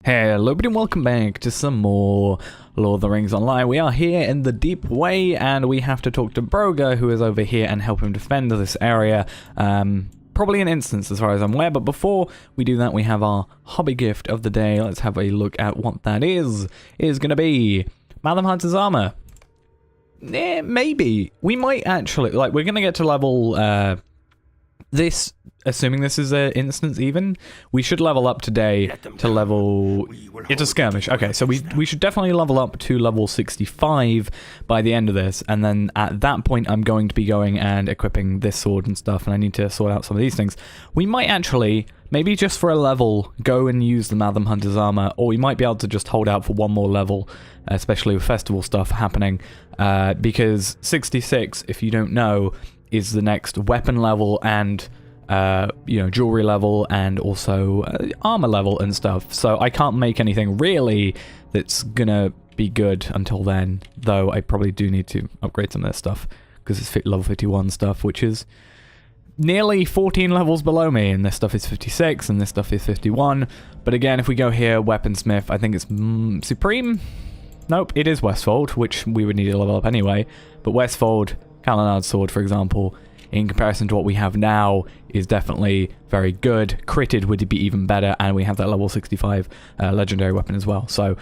Hello everybody and welcome back to some more Lord of the Rings Online. We are here in the Deep Way and we have to talk to Broga, who is over here, and help him defend this area. Probably an instance as far as I'm aware, but before we do that we have our hobby gift of the day. Let's have a look at what that is. It is going to be Madam Hunter's Armor. Maybe. We might actually, like, we're going to get to level, this, assuming this is an instance even, we should level up today to level... It's a skirmish. Okay, so we should definitely level up to level 65 by the end of this, and then at that point I'm going to be going and equipping this sword and stuff, and I need to sort out some of these things. We might actually, maybe just for a level, go and use the Madam Hunter's Armor, or we might be able to just hold out for one more level, especially with festival stuff happening, because 66, if you don't know, is the next weapon level and jewelry level and also armor level and stuff. So I can't make anything really that's gonna be good until then, though I probably do need to upgrade some of this stuff because it's level 51 stuff, which is nearly 14 levels below me, and this stuff is 56 and this stuff is 51. But again, if we go here, weaponsmith, I think it's Supreme. Nope, it is Westfold, which we would need to level up anyway. But Westfold, Kalanad's sword, for example, in comparison to what we have now, is definitely very good. Critted would be even better, and we have that level 65 legendary weapon as well. So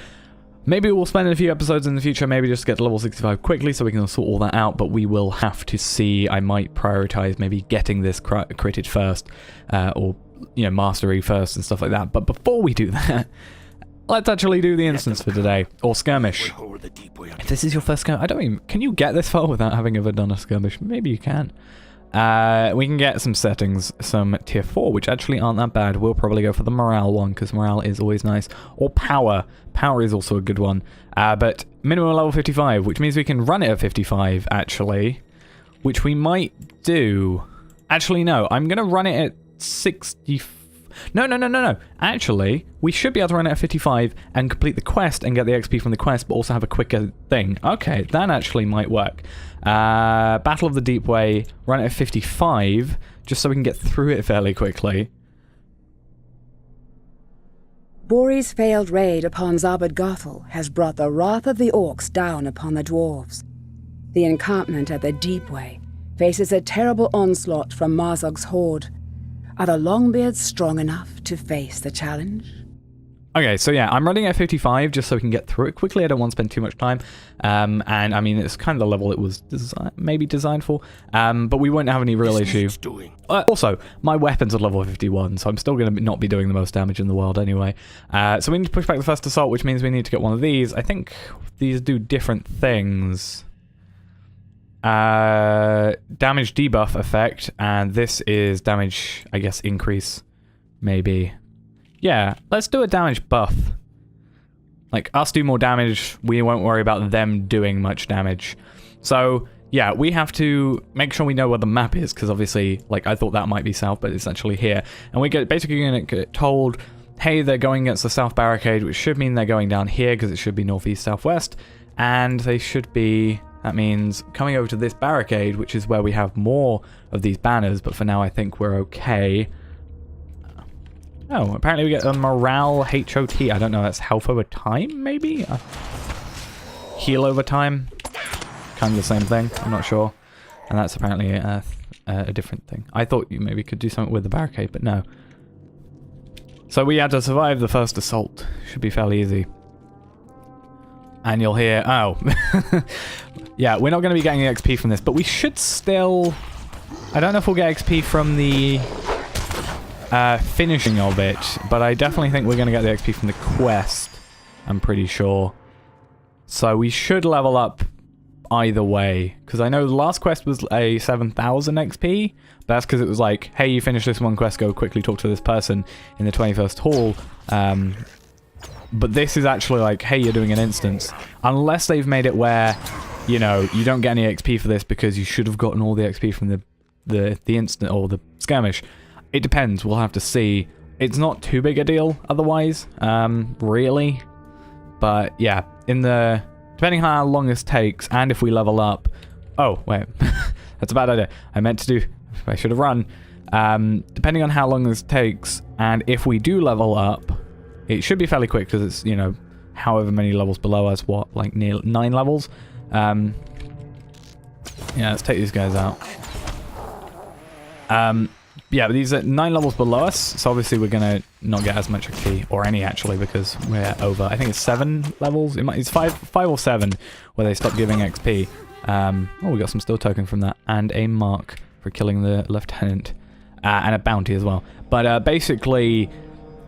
maybe we'll spend a few episodes in the future, maybe just get to level 65 quickly so we can sort all that out, but we will have to see. I might prioritize maybe getting this critted first, or mastery first and stuff like that. But before we do that, let's actually do the instance for today, or skirmish. If this is your first skirmish, can you get this far without having ever done a skirmish? Maybe you can. We can get some settings, some tier 4, which actually aren't that bad. We'll probably go for the morale one, because morale is always nice. Or power. Power is also a good one. But minimum level 55, which means we can run it at 55, actually. Which we might do. Actually, no. I'm going to run it at 65. No. Actually, we should be able to run it at 55 and complete the quest and get the XP from the quest, but also have a quicker thing. Okay, that actually might work. Battle of the Deep Way, run it at 55, just so we can get through it fairly quickly. Bori's failed raid upon Zabad-Gothel has brought the wrath of the Orcs down upon the dwarves. The encampment at the Deep Way faces a terrible onslaught from Marzog's horde. Are the Longbeards strong enough to face the challenge? Okay, so yeah, I'm running at 55 just so we can get through it quickly. I don't want to spend too much time. And I mean, it's kind of the level it was maybe designed for. But we won't have any real issue. Also, my weapon's at level 51, so I'm still going to not be doing the most damage in the world anyway. So we need to push back the first assault, which means we need to get one of these. I think these do different things. Damage debuff effect, and this is damage, I guess, increase, maybe. Yeah, let's do a damage buff. Like, us do more damage, we won't worry about them doing much damage. So, yeah, we have to make sure we know where the map is, because obviously, like, I thought that might be south, but it's actually here. And we get basically going to get told, hey, they're going against the south barricade, which should mean they're going down here, because it should be northeast, southwest. And they should be... That means coming over to this barricade, which is where we have more of these banners, but for now I think we're okay. Oh, apparently we get a morale HOT. I don't know, that's health over time, maybe? Heal over time? Kind of the same thing, I'm not sure. And that's apparently a different thing. I thought you maybe could do something with the barricade, but no. So we had to survive the first assault. Should be fairly easy. And you'll hear, oh. Yeah, we're not going to be getting the XP from this, but we should still... I don't know if we'll get XP from the finishing of it, but I definitely think we're going to get the XP from the quest. I'm pretty sure. So we should level up either way, because I know the last quest was a 7,000 XP, but that's because it was like, hey, you finish this one quest, go quickly talk to this person in the 21st hall. But this is actually like, hey, you're doing an instance. Unless they've made it where, you don't get any XP for this because you should have gotten all the XP from the instant or the skirmish. It depends. We'll have to see. It's not too big a deal otherwise, really. But yeah, depending on how long this takes and if we level up. Oh, wait. That's a bad idea. I should have run. Depending on how long this takes and if we do level up, It should be fairly quick because it's, you know, however many levels below us. What, like near 9 levels? Yeah, let's take these guys out. Yeah, but these are 9 levels below us, so obviously we're gonna not get as much XP, or any actually, because we're over, I think it's 7 levels, it's 5 or 7 where they stop giving XP. Oh, we got some steel token from that, and a mark for killing the lieutenant, and a bounty as well. But basically,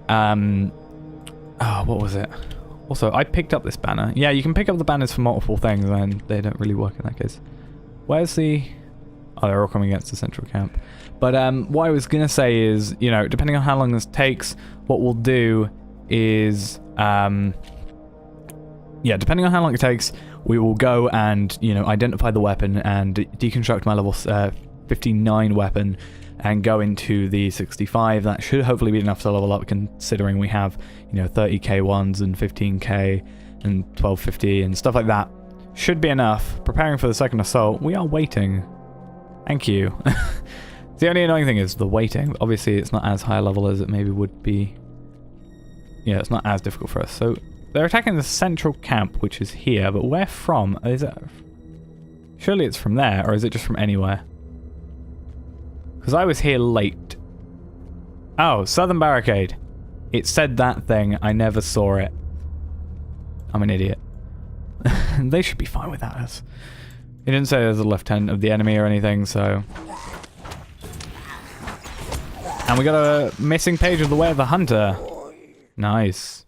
oh, what was it? Also, I picked up this banner. Yeah, you can pick up the banners for multiple things, and they don't really work in that case. Where's the... Oh, they're all coming against the central camp. But what I was going to say is, you know, depending on how long this takes, what we'll do is... yeah, depending on how long it takes, we will go and, you know, identify the weapon and deconstruct my level 59 weapon and go into the 65. That should hopefully be enough to level up, considering we have, you know, 30k ones and 15k and 1250 and stuff like that. Should be enough. Preparing for the second assault. We are waiting. Thank you. The only annoying thing is the waiting. Obviously, it's not as high a level as it maybe would be. Yeah, it's not as difficult for us. So, they're attacking the central camp, which is here. But where from? Is it... Surely it's from there, or is it just from anywhere? Because I was here late. Oh, Southern Barricade. It said that thing. I never saw it. I'm an idiot. They should be fine without us. It didn't say there's a lieutenant of the enemy or anything, so... And we got a missing page of the Way of the Hunter. Nice.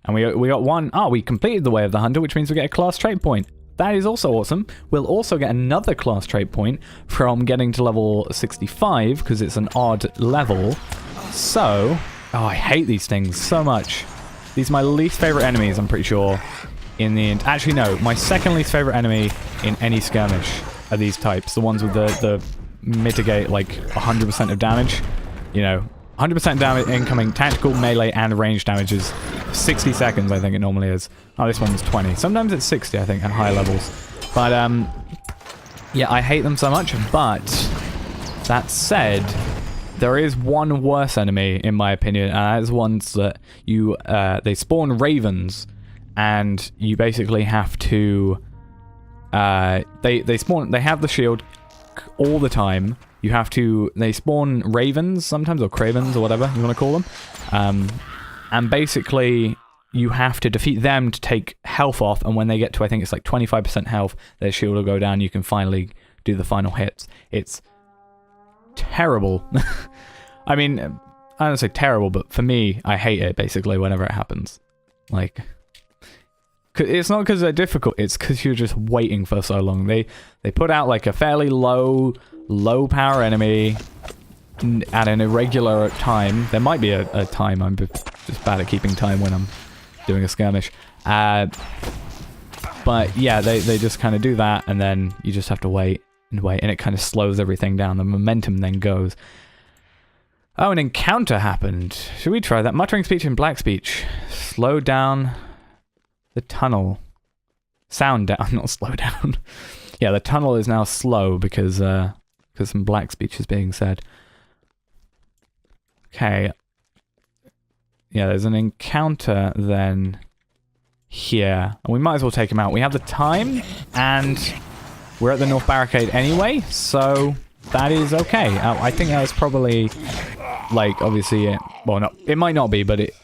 And we got one... Oh, we completed the Way of the Hunter, which means we get a class trait point. That is also awesome. We'll also get another class trait point from getting to level 65, because it's an odd level. So... Oh, I hate these things so much. These are my least favorite enemies, I'm pretty sure. In the end. Actually, no. My second least favorite enemy in any skirmish are these types. The ones with the mitigate, like, 100% of damage. You know, 100% damage incoming, tactical, melee, and range damage is 60 seconds, I think it normally is. Oh, this one's 20. Sometimes it's 60, I think, at high levels. But, yeah, I hate them so much. But, that said, there is one worse enemy, in my opinion, and that is ones that you, they spawn ravens, and you basically have to, they spawn, they have the shield all the time. You have to, they spawn ravens sometimes, or cravens, or whatever you want to call them. And basically, you have to defeat them to take health off, and when they get to, I think it's like 25% health, their shield will go down, you can finally do the final hits. It's terrible. I mean, I don't say terrible, but for me, I hate it, basically, whenever it happens. Like... It's not because they're difficult, it's because you're just waiting for so long. They put out like a fairly low power enemy at an irregular time. There might be a time, I'm just bad at keeping time when I'm doing a skirmish. But yeah, they just kind of do that, and then you just have to wait and wait, and it kind of slows everything down. The momentum then goes. Oh, an encounter happened. Should we try that? Muttering speech and black speech. Slow down... The tunnel. Sound down, not slow down. Yeah, the tunnel is now slow because some black speech is being said. Okay. Yeah, there's an encounter then here. And we might as well take him out. We have the time, and we're at the North Barricade anyway, so that is okay. I think that was probably, like, obviously, well, no, it might not be, but it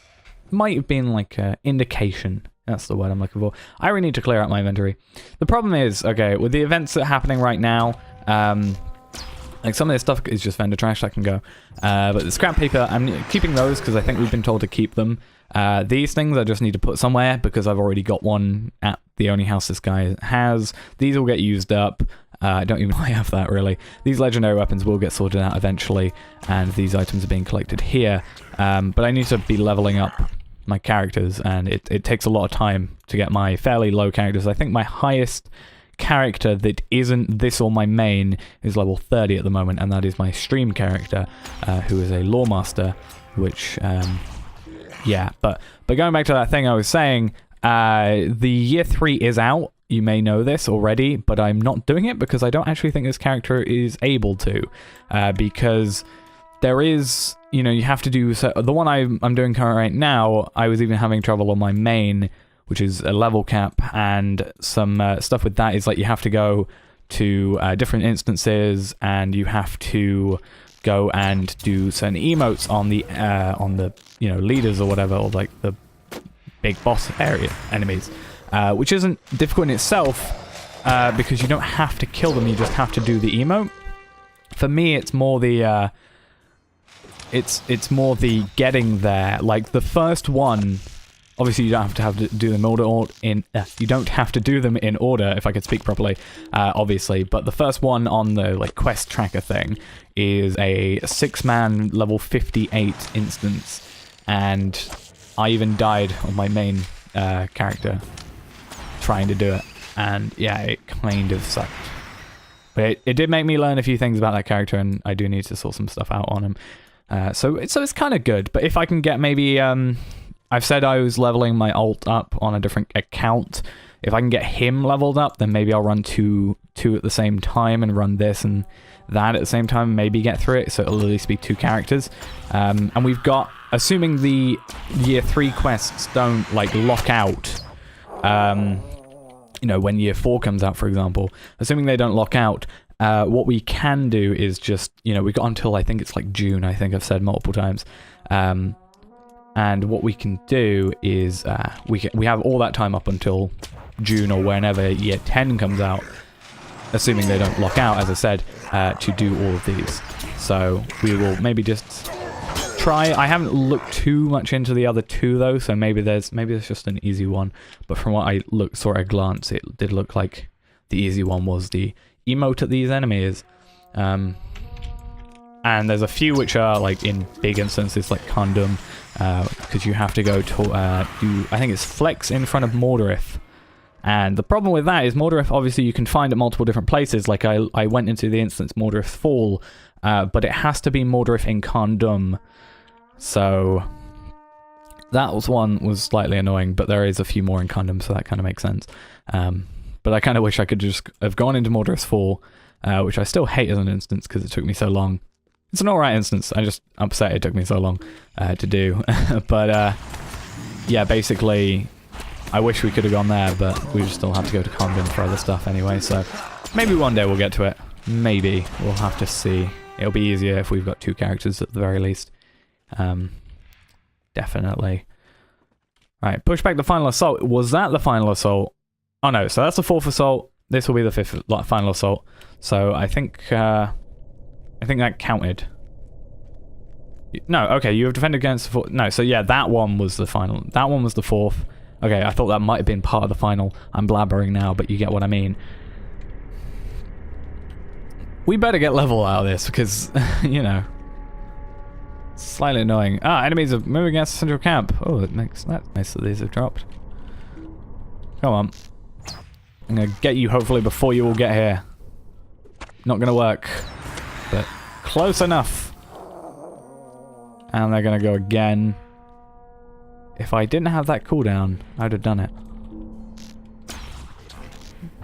might have been like an indication. That's the word I'm looking for. I really need to clear out my inventory. The problem is, okay, with the events that are happening right now, like some of this stuff is just vendor trash that can go. But the scrap paper, I'm keeping those because I think we've been told to keep them. These things I just need to put somewhere because I've already got one at the only house this guy has. These will get used up. I don't even know I have that, really. These legendary weapons will get sorted out eventually, and these items are being collected here. But I need to be leveling up my characters, and it takes a lot of time to get my fairly low characters. I think my highest character that isn't this or my main is level 30 at the moment, and that is my stream character, who is a lore master, which, yeah, but going back to that thing I was saying, the year 3 is out. You may know this already, but I'm not doing it because I don't actually think this character is able to, because there is, you know, you have to do... So the one I'm doing currently right now, I was even having trouble on my main, which is a level cap, and some stuff with that is like you have to go to different instances, and you have to go and do certain emotes on the you know, leaders or whatever, or like the big boss area enemies, which isn't difficult in itself because you don't have to kill them, you just have to do the emote. For me, it's more the it's more the getting there. Like the first one, obviously you don't have to do them you don't have to do them in order, if I could speak properly, obviously. But the first one on the like quest tracker thing is a 6-man level 58 instance, and I even died on my main character trying to do it, and yeah, it kind of sucked. But it did make me learn a few things about that character, and I do need to sort some stuff out on him. So it's kind of good. But if I can get maybe... I've said I was leveling my alt up on a different account. If I can get him leveled up, then maybe I'll run two at the same time and run this and that at the same time, maybe get through it, so it'll at least be 2 characters. And we've got, assuming the year 3 quests don't like lock out, you know, when year 4 comes out, for example, assuming they don't lock out, what we can do is just, you know, we got until, I think it's like June, I think I've said multiple times. And what we can do is we have all that time up until June or whenever year 10 comes out, assuming they don't lock out, as I said, to do all of these. So we will maybe just try. I haven't looked too much into the other 2 though, so maybe there's just an easy one. But from what I saw at a glance, it did look like the easy one was the emote at these enemies. And there's a few which are like in big instances, like Condom, because you have to go to do, I think it's Flex in front of Mordorith. And the problem with that is Mordorith, obviously you can find at multiple different places. Like I went into the instance Mordorith Fall, but it has to be Mordorith in Condom. So that was slightly annoying, but there is a few more in Condom, so that kind of makes sense. But I kind of wish I could just have gone into Mordorith Fall, which I still hate as an instance because it took me so long. It's an alright instance, I'm just upset it took me so long to do. But yeah, basically, I wish we could have gone there, but we just still have to go to Condon for other stuff anyway, so maybe one day we'll get to it. Maybe. We'll have to see. It'll be easier if we've got 2 characters at the very least. Definitely. Right, push back the final assault. Was that the final assault? Oh no, so that's the 4th assault. This will be the 5th final assault. So I think that counted. No, okay, you have defended against the 4th. No, so yeah, that one was the final. That one was the 4th. Okay, I thought that might have been part of the final. I'm blabbering now, but you get what I mean. We better get level out of this, because, you know, it's slightly annoying. Ah, enemies are moving against the central camp. Oh, that makes that nice that these have dropped. Come on. I'm gonna get you, hopefully, before you all get here. Not gonna work, but close enough. And they're gonna go again. If I didn't have that cooldown, I'd have done it.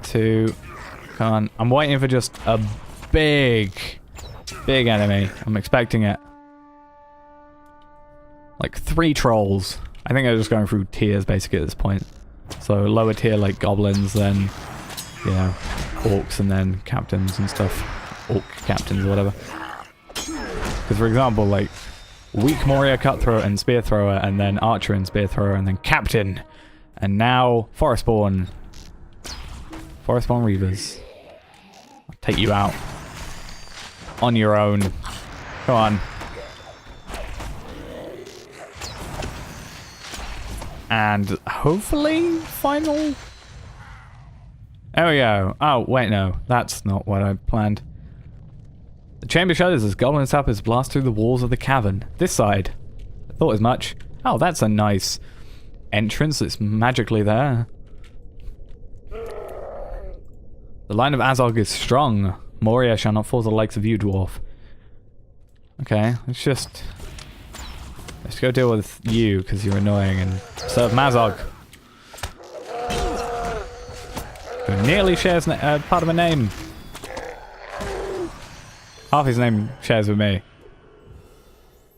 2. Come on. I'm waiting for just a big enemy. I'm expecting it. Like 3 trolls. I think I'm just going through tiers basically at this point. So lower tier like goblins, then, you know, orcs, and then captains and stuff. Orc captains or whatever. Because for example, like, weak Moria cutthroat and spear thrower, and then archer and spear thrower, and then captain, and now forestborn reavers. I'll take you out on your own. Come on. And hopefully final. There we go. Oh wait, no, that's not what I planned. The chamber shudders as goblin sappers blast through the walls of the cavern. This side. I thought as much. Oh, that's a nice entrance that's magically there. The line of Azog is strong. Moria shall not fall to the likes of you, dwarf. Okay, let's go deal with you, because you're annoying, and serve Mazog. Who nearly shares part of a name. Half his name shares with me.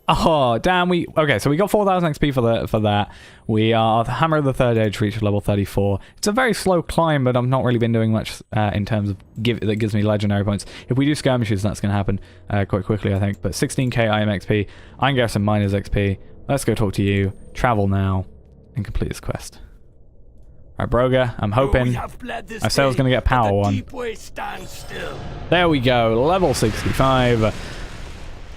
Oh, damn, okay, so we got 4,000 XP for that. We are the Hammer of the Third Age reached level 34. It's a very slow climb, but I've not really been doing much in terms of that gives me legendary points. If we do skirmishes, that's going to happen quite quickly, I think. But 16k IM XP, Iron Garrison Miners XP. Let's go talk to you, travel now, and complete this quest. Alright, Broga, I'm hoping. I said I was going to get power one. There we go, level 65.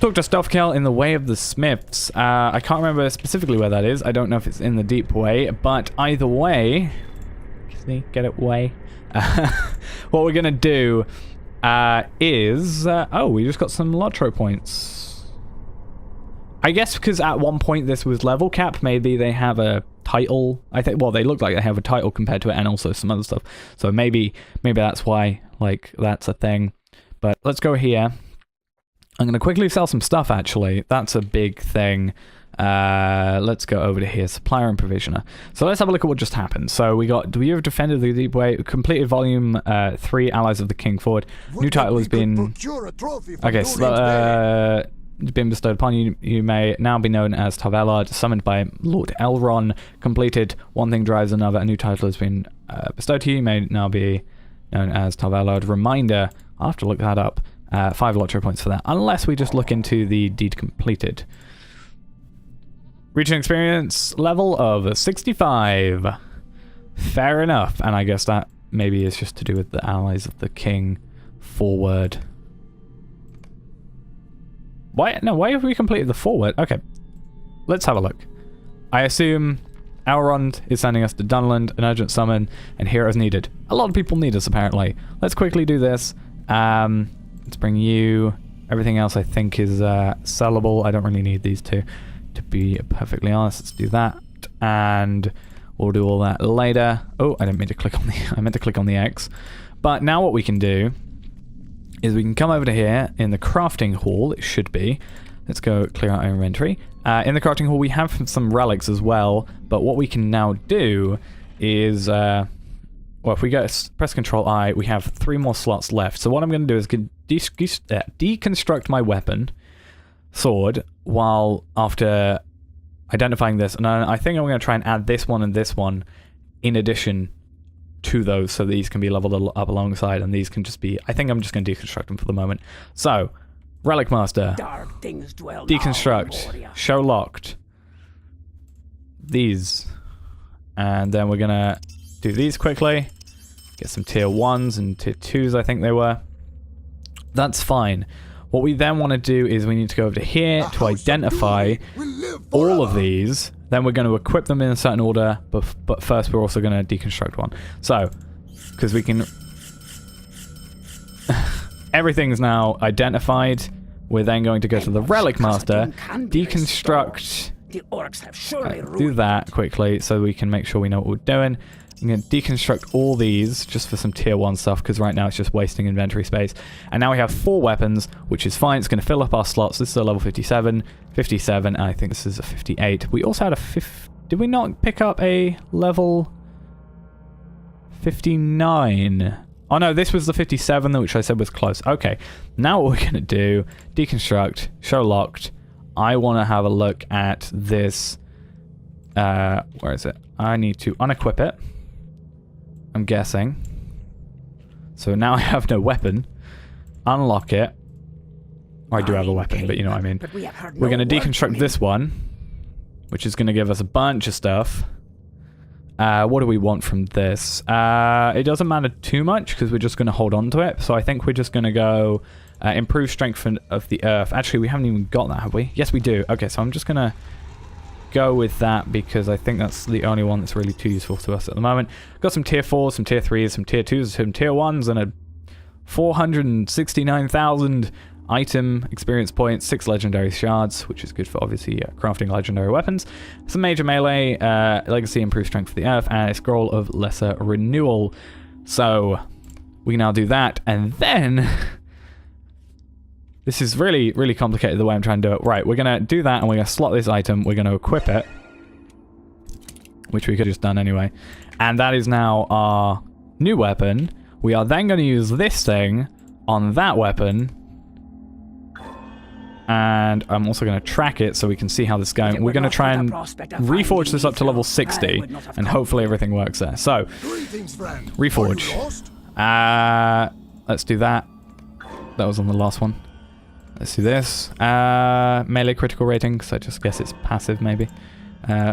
Talk to Stoffkel in the Way of the Smiths. I can't remember specifically where that is. I don't know if it's in the Deep Way, but either way... See, get it way? What we're going to do is... oh, we just got some LOTRO points. I guess because at one point this was level cap, maybe they have a title. I think, well, they look like they have a title compared to it and also some other stuff. So maybe that's why, like, that's a thing. But let's go here. I'm going to quickly sell some stuff, actually. That's a big thing. Let's go over to here. Supplier and Provisioner. So let's have a look at what just happened. So we got, do you have defended the Deep Way? Completed Volume 3, Allies of the King Forward. New title has been... Okay, so it's been bestowed upon you. You may now be known as Tarvelard, summoned by Lord Elrond. Completed, one thing drives another. A new title has been bestowed to you. You may now be known as Tarvelard. Reminder, I'll have to look that up. 5 LOTRO points for that, unless we just look into the deed completed. Reaching experience level of 65. Fair enough, and I guess that maybe is just to do with the allies of the king forward. Why have we completed the forward? Okay, let's have a look. I assume Elrond is sending us to Dunland, an urgent summon, and heroes needed. A lot of people need us, apparently. Let's quickly do this. Let's bring you. Everything else I think is sellable. I don't really need these two, to be perfectly honest. Let's do that, and we'll do all that later. Oh, I didn't mean to click on the. I meant to click on the X. But now what we can do is we can come over to here in the crafting hall. It should be. Let's go clear out our inventory. In the crafting hall, we have some relics as well. But what we can now do is. Well, if we go press Control I, we have 3 more slots left. So what I'm going to do is deconstruct my weapon, sword, while after identifying this. And I think I'm going to try and add this one and this one in addition to those, so these can be leveled up alongside, and these can just be... I think I'm just going to deconstruct them for the moment. So, Relic Master, deconstruct, show locked, these, and then we're going to do these quickly. Get some tier 1s and tier 2s, I think they were. That's fine. What we then want to do is we need to go over to here to identify all of these. Then we're going to equip them in a certain order, but first we're also going to deconstruct one. So, because we can... Everything's now identified. We're then going to go to the Relic Master, deconstruct... The orcs have surely do that quickly so we can make sure we know what we're doing. I'm going to deconstruct all these just for some tier 1 stuff, because right now it's just wasting inventory space. And now we have 4 weapons, which is fine. It's going to fill up our slots. This is a level 57, 57, and I think this is a 58. We also had a did we not pick up a level 59? Oh no, this was the 57, which I said was close. Okay, now what we're going to do, deconstruct, show locked. I want to have a look at this. Where is it? I need to unequip it, I'm guessing. So now I have no weapon. Unlock it. I do have a weapon, but you know what I mean. We're going to deconstruct this one, which is going to give us a bunch of stuff. What do we want from this? It doesn't matter too much, because we're just going to hold on to it. So I think we're just going to go improve strength of the earth. Actually, we haven't even got that, have we? Yes, we do. Okay, so I'm just going to go with that, because I think that's the only one that's really too useful to us at the moment. Got some tier 4s, some tier 3s, some tier 2s, some tier 1s, and a 469,000 item experience points, 6 legendary shards, which is good for obviously crafting legendary weapons, some major melee, legacy improved strength for the earth, and a scroll of lesser renewal. So we can now do that, and then this is really, really complicated the way I'm trying to do it. Right, we're going to do that, and we're going to slot this item. We're going to equip it, which we could have just done anyway. And that is now our new weapon. We are then going to use this thing on that weapon. And I'm also going to track it so we can see how this is going. We're going to try and reforge this up to level 60, and hopefully everything works there. So, reforge. Let's do that. That was on the last one. Let's do this. Melee critical rating, so I just guess it's passive maybe.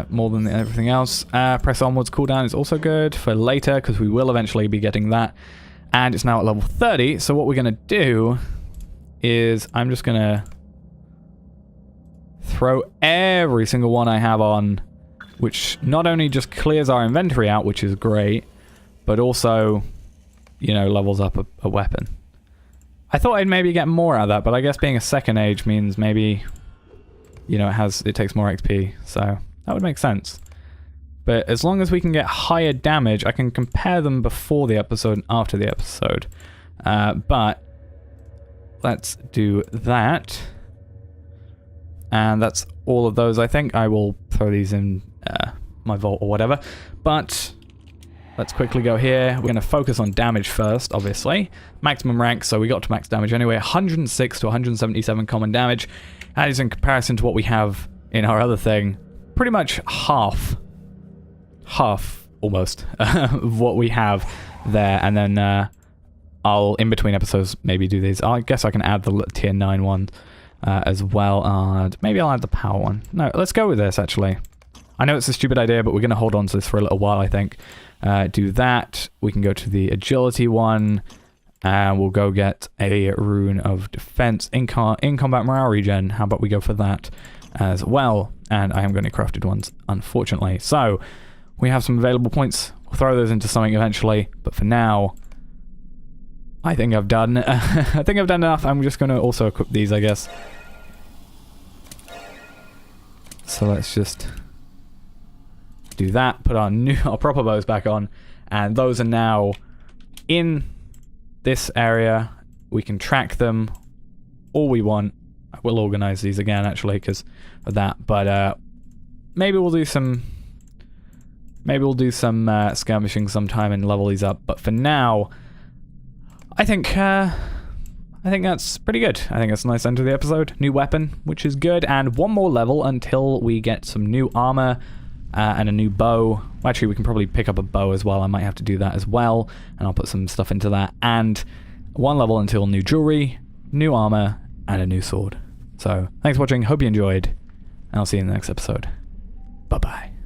More than everything else. Press onwards cooldown is also good for later, because we will eventually be getting that. And it's now at level 30, so what we're going to do is I'm just going to throw every single one I have on, which not only just clears our inventory out, which is great, but also, you know, levels up a weapon. I thought I'd maybe get more out of that, but I guess being a second age means maybe, you know, it takes more XP, so that would make sense. But as long as we can get higher damage, I can compare them before the episode and after the episode. But let's do that. And that's all of those, I think. I will throw these in my vault or whatever. But let's quickly go here. We're going to focus on damage first, obviously. Maximum rank, so we got to max damage anyway. 106 to 177 common damage. That is in comparison to what we have in our other thing. Pretty much half almost of what we have there. And then I'll, in between episodes, maybe do these. I guess I can add the tier 9 one. As well, and maybe I'll add the power one. No, let's go with this, actually. I know it's a stupid idea, but we're going to hold on to this for a little while, I think. Do that. We can go to the agility one, and we'll go get a rune of defense in combat morale regen. How about we go for that as well? And I am going to crafted ones, unfortunately. So, we have some available points. We'll throw those into something eventually, but for now, I think I've done enough. I'm just going to also equip these, I guess. So let's just do that. Put our proper bows back on, and those are now in this area. We can track them all we want. We'll organize these again, actually, because of that. But maybe we'll do some skirmishing sometime and level these up. But for now, I think that's pretty good. I think that's a nice end to the episode. New weapon, which is good, and one more level until we get some new armor and a new bow. Well, actually, we can probably pick up a bow as well. I might have to do that as well, and I'll put some stuff into that. And one level until new jewelry, new armor, and a new sword. So, thanks for watching. Hope you enjoyed, and I'll see you in the next episode. Bye-bye.